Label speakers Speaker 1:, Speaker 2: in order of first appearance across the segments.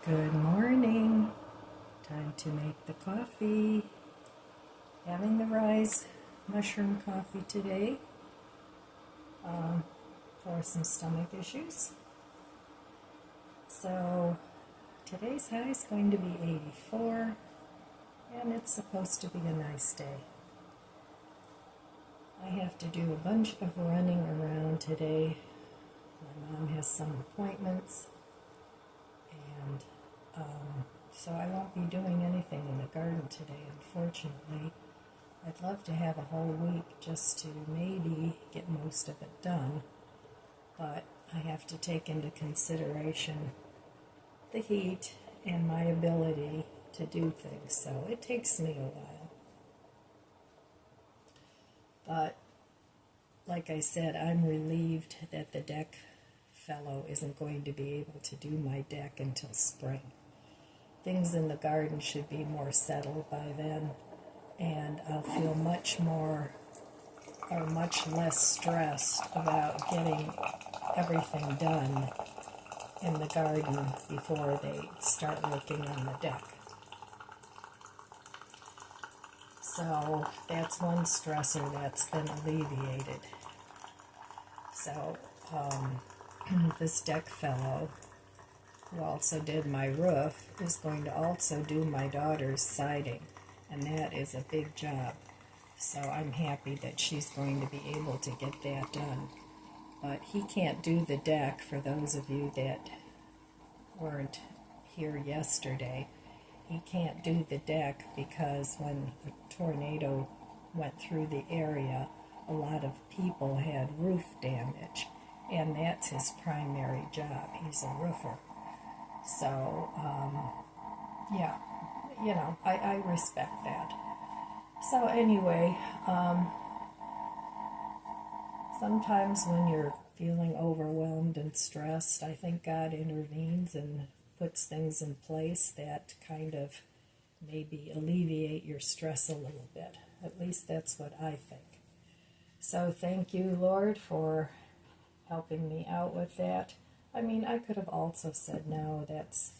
Speaker 1: Good morning. Time to make the coffee. Having the Rise mushroom coffee today for some stomach issues. So today's high is going to be 84 and it's supposed to be a nice day. I have to do a bunch of running around today. My mom has some appointments and so I won't be doing anything in the garden today, unfortunately. I'd love to have a whole week just to maybe get most of it done, but I have to take into consideration the heat and my ability to do things, so it takes me a while. But like I said, I'm relieved that the deck fellow isn't going to be able to do my deck until spring. Things in the garden should be more settled by then, and I'll feel much less stressed about getting everything done in the garden before they start working on the deck. So that's one stressor that's been alleviated. So this deck fellow, who also did my roof, is going to also do my daughter's siding, and that is a big job. So I'm happy that she's going to be able to get that done. But he can't do the deck, for those of you that weren't here yesterday. He can't do the deck because when a tornado went through the area, a lot of people had roof damage, and that's his primary job. He's a roofer. So, yeah, I respect that. So anyway, sometimes when you're feeling overwhelmed and stressed, I think God intervenes and puts things in place that kind of maybe alleviate your stress a little bit. At least that's what I think. So thank you, Lord, for helping me out with that. I mean, I could have also said, no, that's,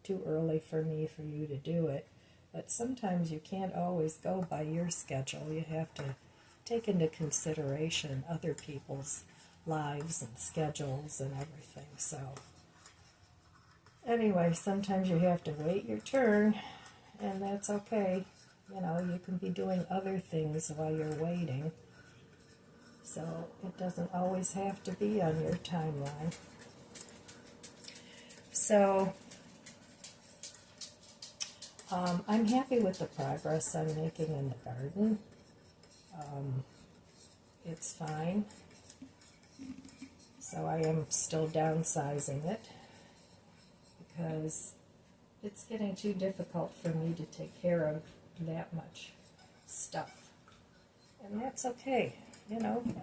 Speaker 1: too early for you to do it. But sometimes you can't always go by your schedule. You have to take into consideration other people's lives and schedules and everything. So anyway, sometimes you have to wait your turn, and that's okay. You can be doing other things while you're waiting. So it doesn't always have to be on your timeline. So I'm happy with the progress I'm making in the garden. It's fine. So I am still downsizing it because it's getting too difficult for me to take care of that much stuff. And that's okay. You don't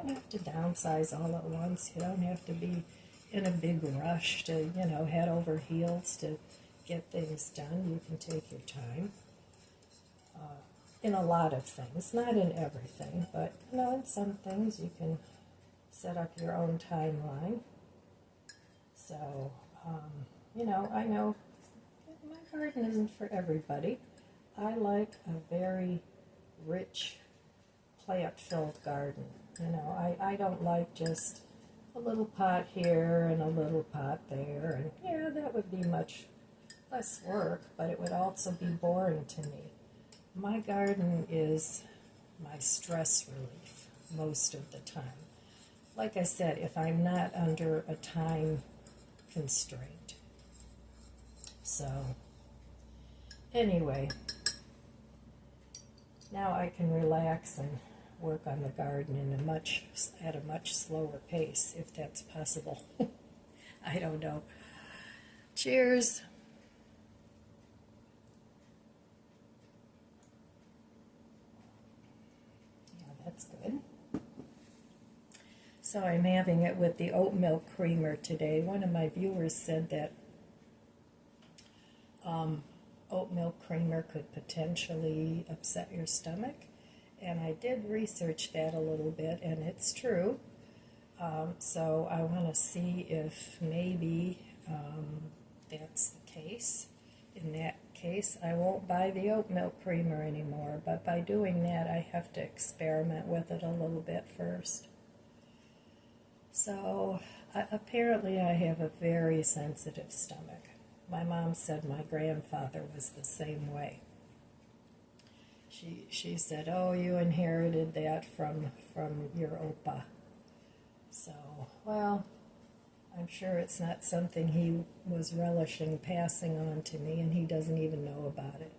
Speaker 1: have to downsize all at once. You don't have to be in a big rush to, head over heels to get things done. You can take your time in a lot of things, not in everything, but, in some things you can set up your own timeline. So, I know my garden isn't for everybody. I like a very rich, plant-filled garden. I don't like just a little pot here and a little pot there. And yeah, that would be much less work, but it would also be boring to me. My garden is my stress relief most of the time. Like I said, if I'm not under a time constraint. So, anyway, now I can relax and work on the garden at a much slower pace, if that's possible. I don't know. Cheers. Yeah, that's good. So I'm having it with the oat milk creamer today. One of my viewers said that oat milk creamer could potentially upset your stomach. And I did research that a little bit, and it's true. So I want to see if maybe that's case. In that case, I won't buy the oat milk creamer anymore, but by doing that, I have to experiment with it a little bit first. So, apparently I have a very sensitive stomach. My mom said my grandfather was the same way. She said, "Oh, you inherited that from your opa." So, well, I'm sure it's not something he was relishing passing on to me, and he doesn't even know about it.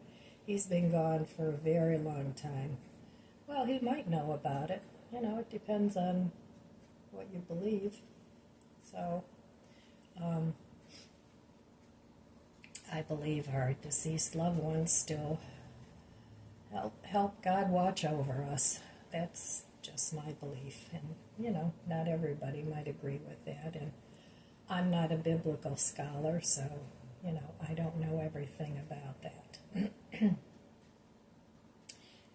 Speaker 1: He's been gone for a very long time. Well, he might know about it. You know, it depends on what you believe. So, I believe our deceased loved ones still help God watch over us. That's just my belief. And, you know, not everybody might agree with that. And I'm not a biblical scholar, so, you know, I don't know everything about that.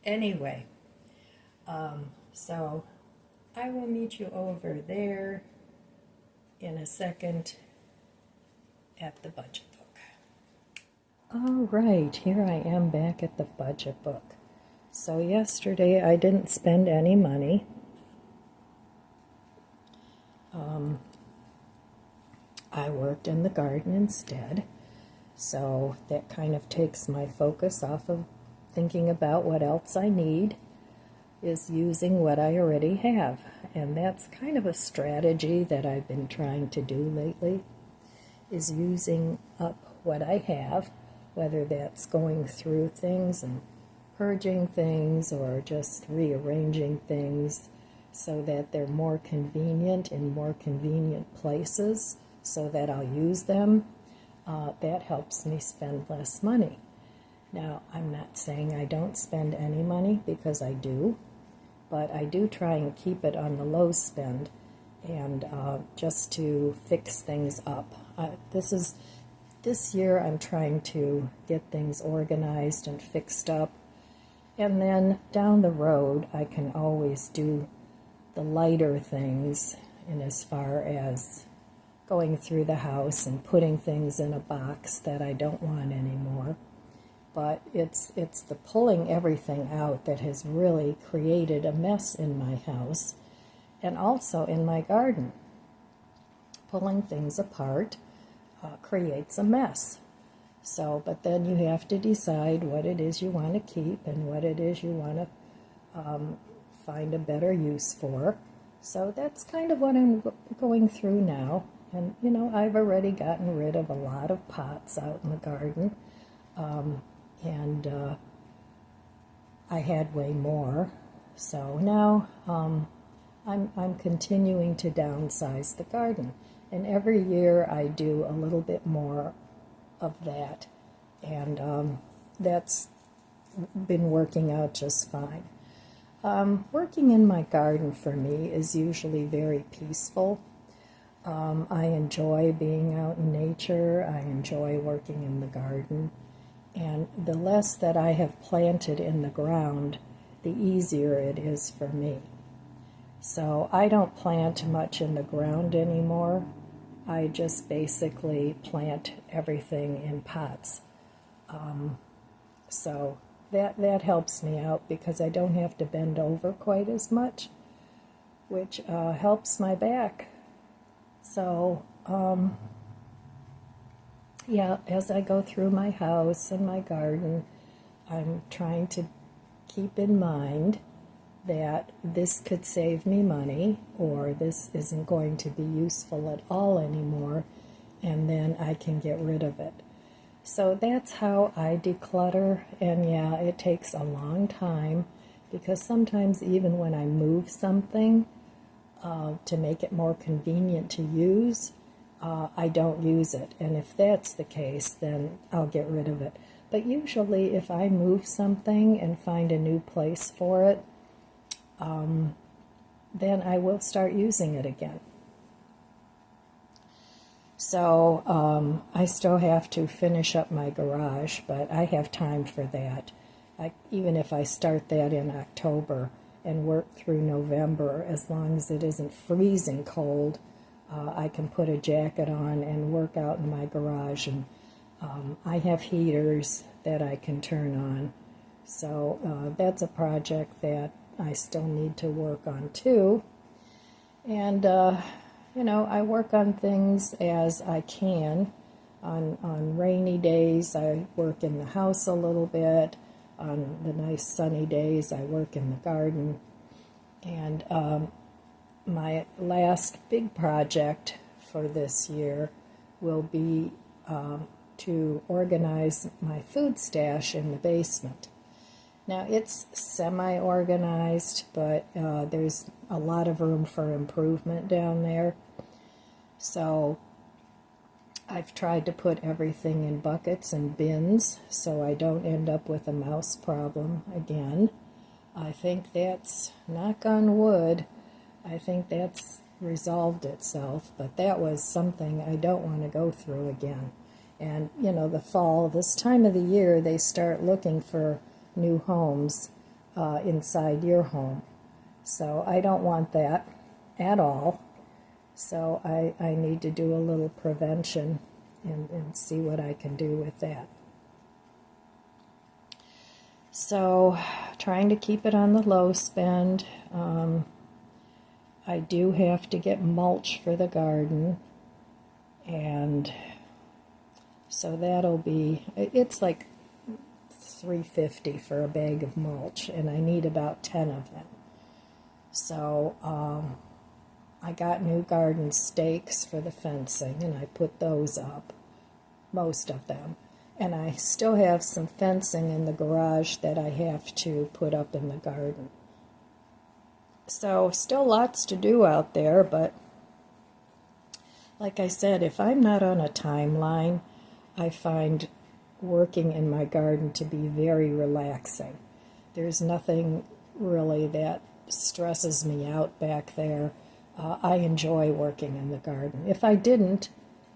Speaker 1: Anyway, so I will meet you over there in a second at the budget book. All right, here I am back at the budget book. So yesterday I didn't spend any money. I worked in the garden instead, so that kind of takes my focus off of thinking about what else I need, is using what I already have. And that's kind of a strategy that I've been trying to do lately, is using up what I have, whether that's going through things and purging things or just rearranging things so that they're more convenient in more convenient places so that I'll use them. That helps me spend less money. Now, I'm not saying I don't spend any money, because I do, but I do try and keep it on the low spend, and just to fix things up. This year I'm trying to get things organized and fixed up, and then down the road I can always do the lighter things, in as far as going through the house and putting things in a box that I don't want anymore. But it's the pulling everything out that has really created a mess in my house, and also in my garden. Pulling things apart creates a mess. So, but then you have to decide what it is you want to keep and what it is you want to find a better use for. So that's kind of what I'm going through now. And, you know, I've already gotten rid of a lot of pots out in the garden. And I had way more. So now I'm continuing to downsize the garden. And every year I do a little bit more of that. And that's been working out just fine. Working in my garden for me is usually very peaceful. I enjoy being out in nature. I enjoy working in the garden. And the less that I have planted in the ground, the easier it is for me. So I don't plant much in the ground anymore. I just basically plant everything in pots. So that helps me out, because I don't have to bend over quite as much, which helps my back. So, yeah, as I go through my house and my garden, I'm trying to keep in mind that this could save me money, or this isn't going to be useful at all anymore, and then I can get rid of it. So that's how I declutter, and yeah, it takes a long time, because sometimes even when I move something to make it more convenient to use, I don't use it. And if that's the case, then I'll get rid of it. But usually if I move something and find a new place for it, then I will start using it again. So I still have to finish up my garage, but I have time for that. Even if I start that in October and work through November, as long as it isn't freezing cold, I can put a jacket on and work out in my garage and I have heaters that I can turn on. So that's a project that I still need to work on too. And, you know, I work on things as I can. On rainy days, I work in the house a little bit. On the nice sunny days, I work in the garden. And my last big project for this year will be to organize my food stash in the basement. Now, it's semi-organized, but there's a lot of room for improvement down there. So I've tried to put everything in buckets and bins so I don't end up with a mouse problem again. I think that's, knock on wood, I think that's resolved itself, but that was something I don't want to go through again. And, you know, the fall, this time of the year, they start looking for new homes inside your home. So I don't want that at all. So I need to do a little prevention and see what I can do with that. So trying to keep it on the low spend. I do have to get mulch for the garden, and so that'll be, it's like $3.50 for a bag of mulch, and I need about 10 of them. So I got new garden stakes for the fencing, and I put those up, most of them. And I still have some fencing in the garage that I have to put up in the garden. So still lots to do out there, but like I said, if I'm not on a timeline, I find working in my garden to be very relaxing. There's nothing really that stresses me out back there. I enjoy working in the garden. If I didn't,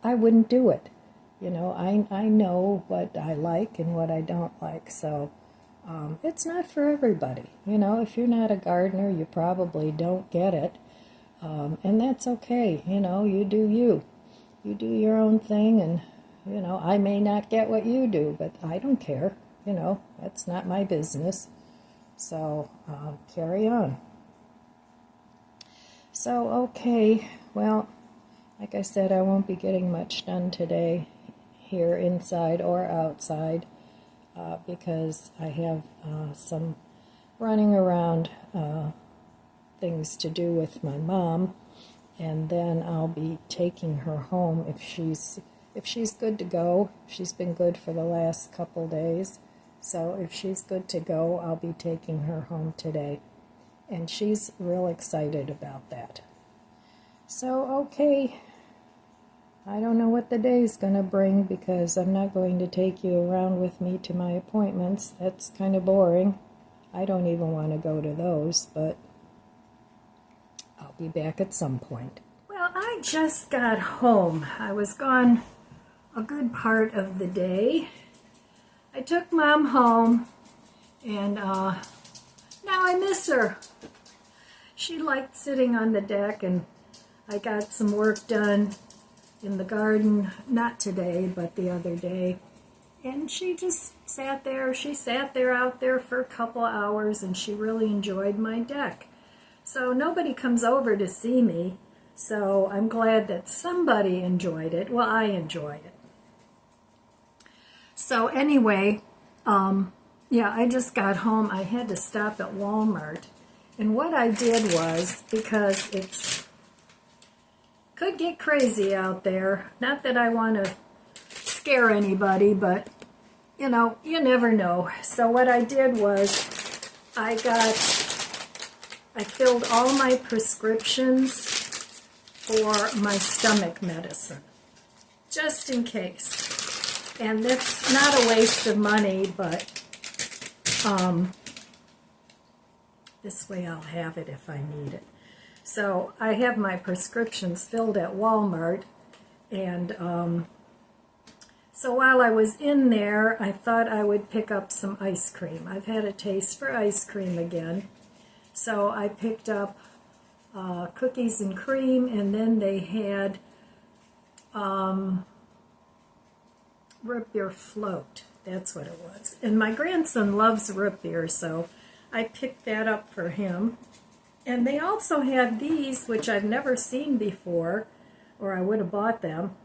Speaker 1: I wouldn't do it. You know, I know what I like and what I don't like, so it's not for everybody. You know, if you're not a gardener, you probably don't get it, and that's okay. You know, you do you. You do your own thing, and, you know, I may not get what you do, but I don't care. You know, that's not my business. So carry on. So, okay, well, like I said, I won't be getting much done today, here inside or outside, because I have some running around things to do with my mom, and then I'll be taking her home if she's good to go. She's been good for the last couple days, so if she's good to go, I'll be taking her home today, and she's real excited about that. So, okay, I don't know what the day's going to bring, because I'm not going to take you around with me to my appointments. That's kind of boring. I don't even want to go to those, but I'll be back at some point. Well, I just got home. I was gone a good part of the day. I took Mom home, and now I miss her. She liked sitting on the deck, and I got some work done in the garden, not today, but the other day. And she just sat there. She sat there out there for a couple hours, and she really enjoyed my deck. So nobody comes over to see me, so I'm glad that somebody enjoyed it. Well, I enjoyed it. So anyway, yeah, I just got home. I had to stop at Walmart. And what I did was, because it's could get crazy out there. Not that I want to scare anybody, but, you know, you never know. So what I did was I filled all my prescriptions for my stomach medicine, just in case. And that's not a waste of money, but this way I'll have it if I need it. So I have my prescriptions filled at Walmart, and so while I was in there, I thought I would pick up some ice cream. I've had a taste for ice cream again, so I picked up cookies and cream, and then they had root beer float. That's what it was. And my grandson loves root beer, so I picked that up for him. And they also had these, which I've never seen before, or I would have bought them.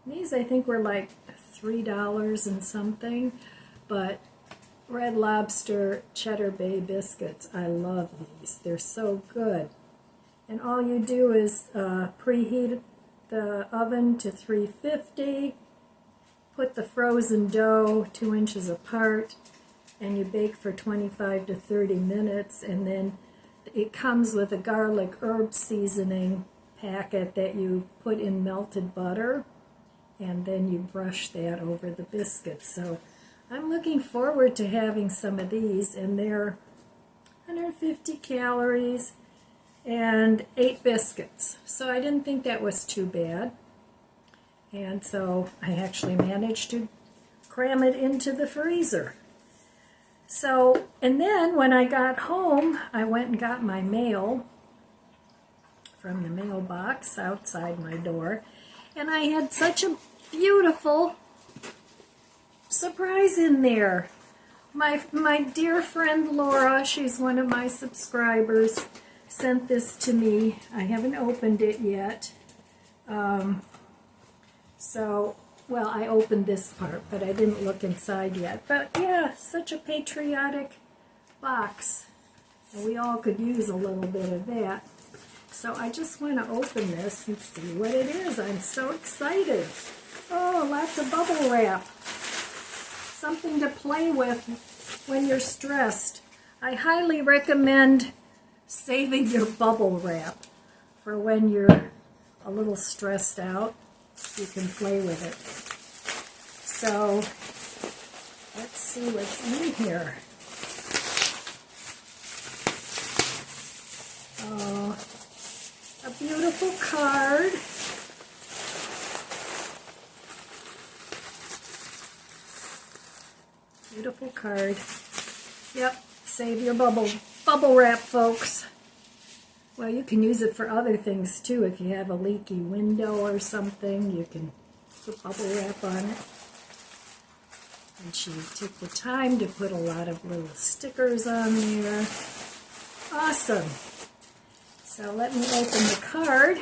Speaker 1: These I think were like $3 and something, but Red Lobster Cheddar Bay biscuits, I love these. They're so good. And all you do is preheat the oven to 350, put the frozen dough 2 inches apart, and you bake for 25 to 30 minutes, and then it comes with a garlic herb seasoning packet that you put in melted butter, and then you brush that over the biscuits. So I'm looking forward to having some of these, and they're 150 calories and 8 biscuits. So I didn't think that was too bad. And so I actually managed to cram it into the freezer. So, and then when I got home, I went and got my mail from the mailbox outside my door, and I had such a beautiful surprise in there. My dear friend Laura, she's one of my subscribers, sent this to me. I haven't opened it yet. Well, I opened this part, but I didn't look inside yet. But yeah, such a patriotic box. And we all could use a little bit of that. So I just want to open this and see what it is. I'm so excited. Oh, lots of bubble wrap. Something to play with when you're stressed. I highly recommend saving your bubble wrap for when you're a little stressed out. You can play with it. So let's see what's in here. Oh, a beautiful card. Beautiful card. Yep, save your bubble wrap, folks. Well, you can use it for other things too. If you have a leaky window or something, you can put bubble wrap on it. And she took the time to put a lot of little stickers on there. Awesome. So let me open the card.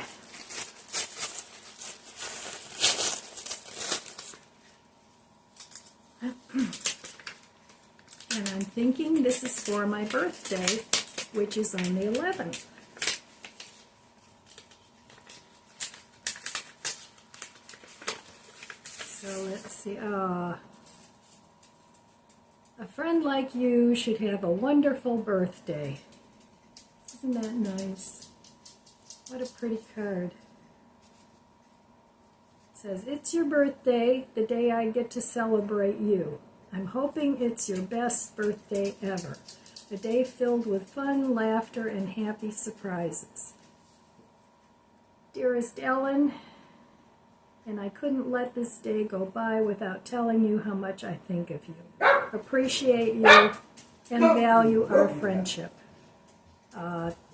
Speaker 1: And I'm thinking this is for my birthday, which is on the 11th. So let's see. A friend like you should have a wonderful birthday. Isn't that nice? What a pretty card. It says, it's your birthday, the day I get to celebrate you. I'm hoping it's your best birthday ever. A day filled with fun, laughter, and happy surprises. Dearest Ellen, and I couldn't let this day go by without telling you how much I think of you, appreciate you, and value our friendship.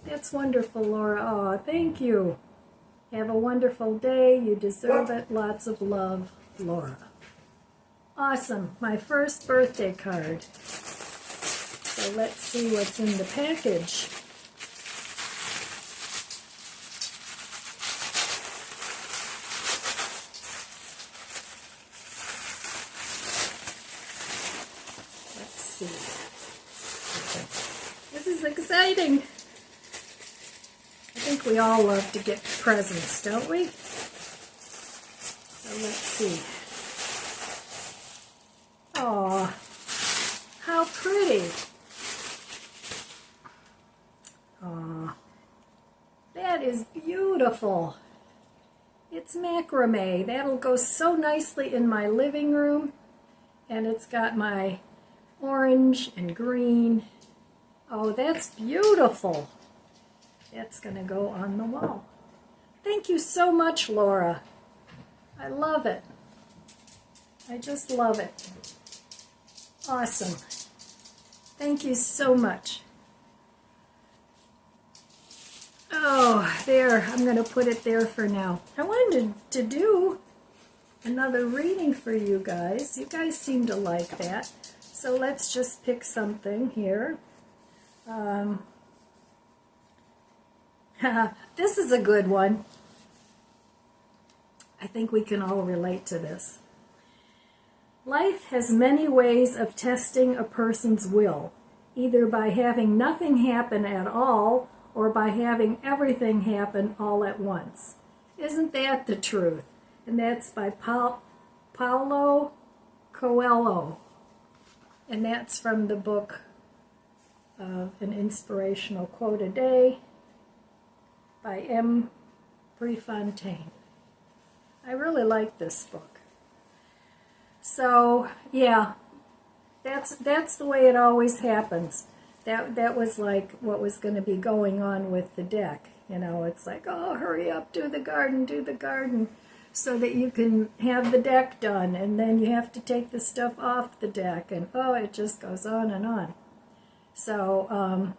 Speaker 1: That's wonderful, Laura. Oh, thank you. Have a wonderful day. You deserve it. Lots of love, Laura. Awesome. My first birthday card. So let's see what's in the package. Let's see. This is exciting. I think we all love to get presents, don't we? So let's see. Aw, how pretty. Aw, that is beautiful. It's macrame. That'll go so nicely in my living room. And it's got my orange and green. Oh, that's beautiful. That's going to go on the wall. Thank you so much, Laura. I love it. I just love it. Awesome. Thank you so much. Oh, there. I'm going to put it there for now. I wanted to do another reading for you guys. You guys seem to like that. So let's just pick something here. This is a good one. I think we can all relate to this. Life has many ways of testing a person's will, either by having nothing happen at all or by having everything happen all at once. Isn't that the truth? And that's by Paulo Coelho. And that's from the book of An Inspirational Quote a Day by M. Prefontaine. I really like this book. So, yeah, that's the way it always happens. That was like what was going to be going on with the deck. You know, it's like, oh, hurry up, do the garden, so that you can have the deck done, and then you have to take the stuff off the deck, and oh, it just goes on and on. So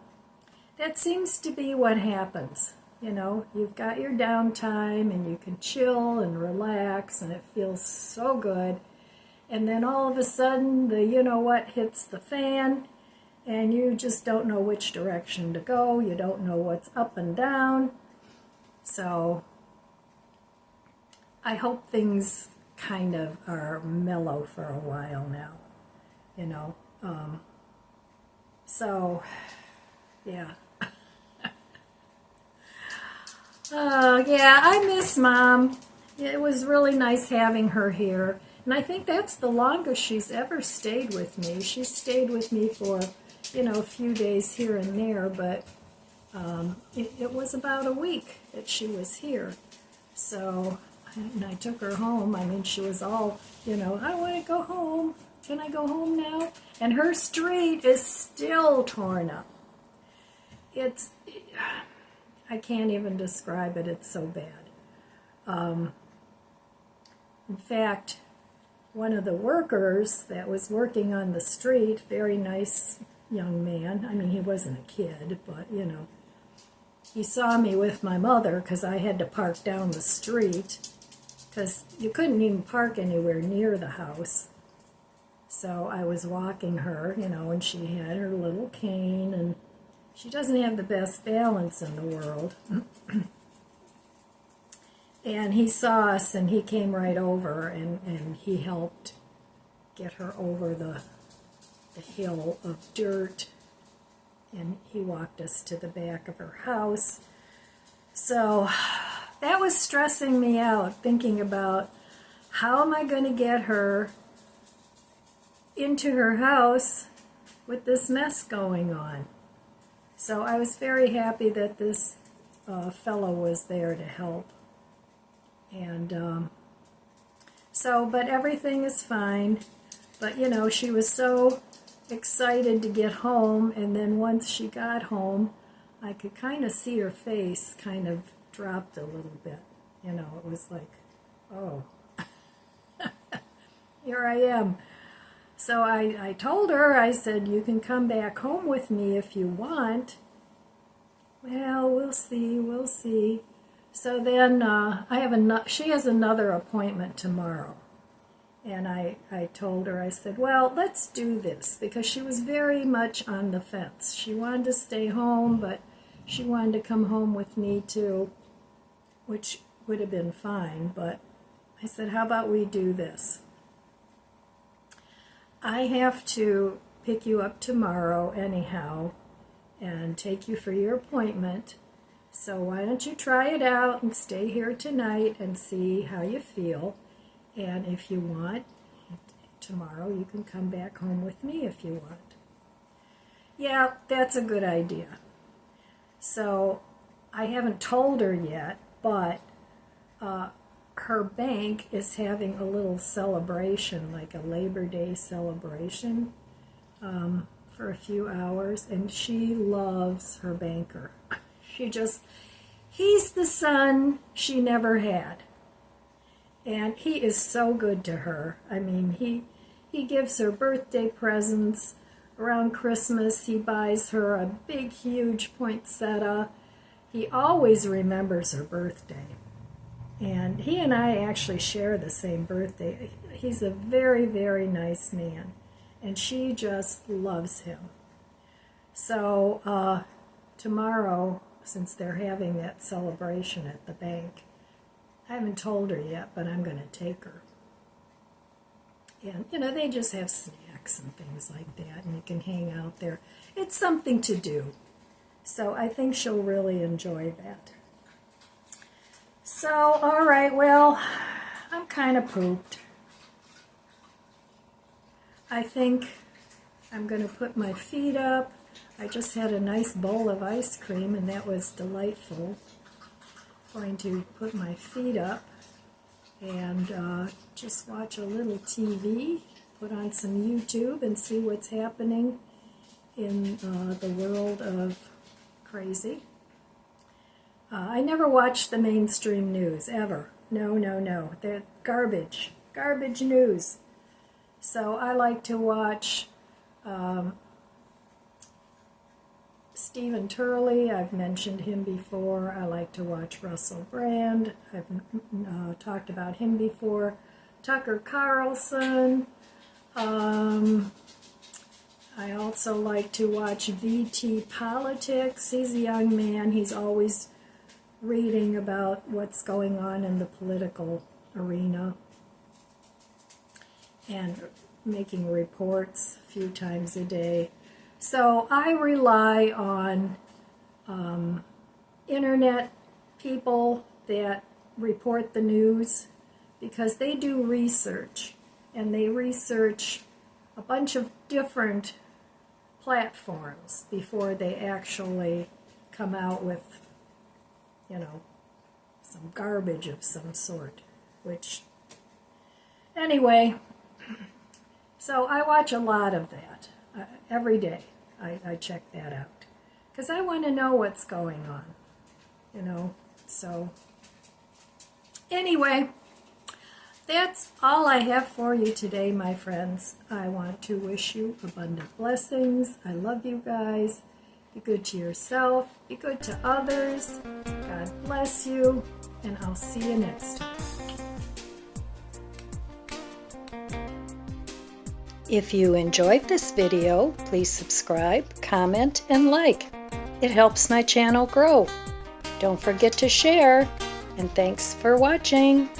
Speaker 1: that seems to be what happens. You know, you've got your downtime, and you can chill and relax, and it feels so good. And then all of a sudden, the you-know-what hits the fan, and you just don't know which direction to go. You don't know what's up and down. So I hope things kind of are mellow for a while now, you know. So, yeah. Yeah, I miss Mom. It was really nice having her here. And I think that's the longest she's ever stayed with me. She stayed with me for, a few days here and there, but it was about a week that she was here. So, and I took her home. I mean, she was all, I want to go home. Can I go home now? And her street is still torn up. I can't even describe it. It's so bad. In fact, one of the workers that was working on the street, very nice young man. I mean, he wasn't a kid, but, he saw me with my mother because I had to park down the street because you couldn't even park anywhere near the house. So I was walking her, and she had her little cane, and she doesn't have the best balance in the world. And he saw us, and he came right over, and he helped get her over the hill of dirt, and he walked us to the back of her house. So that was stressing me out, thinking about how am I going to get her into her house with this mess going on. So I was very happy that this fellow was there to help. And but everything is fine. But, she was so excited to get home, and then once she got home, I could kind of see her face kind of dropped a little bit. It was like, oh, here I am. So I told her, I said, you can come back home with me if you want. Well, we'll see. So then she has another appointment tomorrow. And I told her, I said, well, let's do this, because she was very much on the fence. She wanted to stay home, but she wanted to come home with me too, which would have been fine. But I said, how about we do this? I have to pick you up tomorrow anyhow and take you for your appointment. So why don't you try it out and stay here tonight and see how you feel. And if you want, tomorrow you can come back home with me if you want. Yeah, that's a good idea. So I haven't told her yet, but her bank is having a little celebration, like a Labor Day celebration, for a few hours, and she loves her banker. He's the son she never had. And he is so good to her. I mean, he gives her birthday presents. Around Christmas, he buys her a big, huge poinsettia. He always remembers her birthday. And he and I actually share the same birthday. He's a very, very nice man, and she just loves him. So tomorrow, since they're having that celebration at the bank, I haven't told her yet, but I'm going to take her. And, you know, they just have snacks and things like that, and you can hang out there. It's something to do. So I think she'll really enjoy that. So, all right, well, I'm kind of pooped. I think I'm going to put my feet up. I just had a nice bowl of ice cream, and that was delightful. Going to put my feet up and just watch a little TV, put on some YouTube, and see what's happening in the world of crazy. I never watch the mainstream news, ever. No, no, no. They're garbage. Garbage news. So I like to watch Stephen Turley. I've mentioned him before. I like to watch Russell Brand. I've talked about him before. Tucker Carlson. I also like to watch VT Politics. He's a young man. He's always reading about what's going on in the political arena and making reports a few times a day. So I rely on internet people that report the news because they do research, and they research a bunch of different platforms before they actually come out with, you know, some garbage of some sort, which, anyway, so I watch a lot of that. Every day I check that out because I want to know what's going on, you know. So anyway, that's all I have for you today, my friends. I want to wish you abundant blessings. I love you guys. Be good to yourself. Be good to others. God bless you. And I'll see you next time. If you enjoyed this video, please subscribe, comment, and like. It helps my channel grow. Don't forget to share. And thanks for watching.